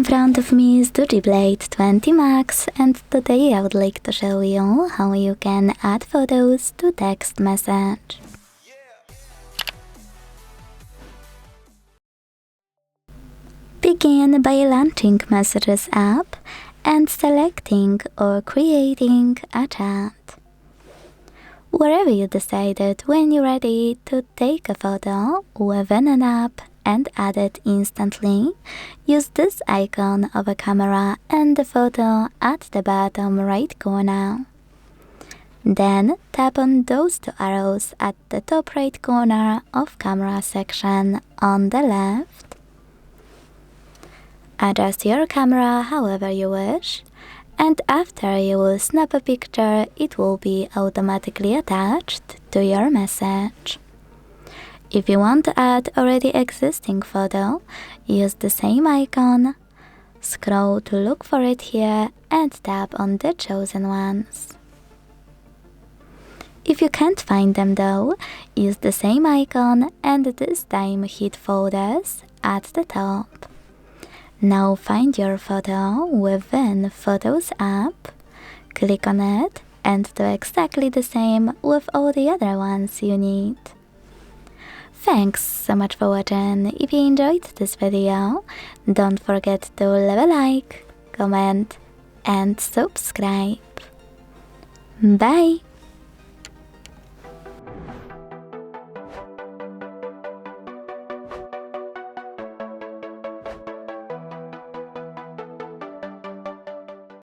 front of me is DOOGEE Blade 20 Max, and today I would like to show you how you can add photos to text message. Begin by launching Messages app and selecting or creating a chat. Wherever you decided when you're ready to take a photo within an app and add it instantly, use this icon of a camera and the photo at the bottom right corner. Then tap on those two arrows at the top right corner of camera section on the left. Adjust your camera however you wish, and after you will snap a picture, it will be automatically attached to your message. If you want to add already existing photo, use the same icon, scroll to look for it here and tap on the chosen ones. If you can't find them though, use the same icon and this time hit Photos at the top. Now find your photo within Photos app, click on it and do exactly the same with all the other ones you need. Thanks so much for watching. If you enjoyed this video, don't forget to leave a like, comment and subscribe. Bye!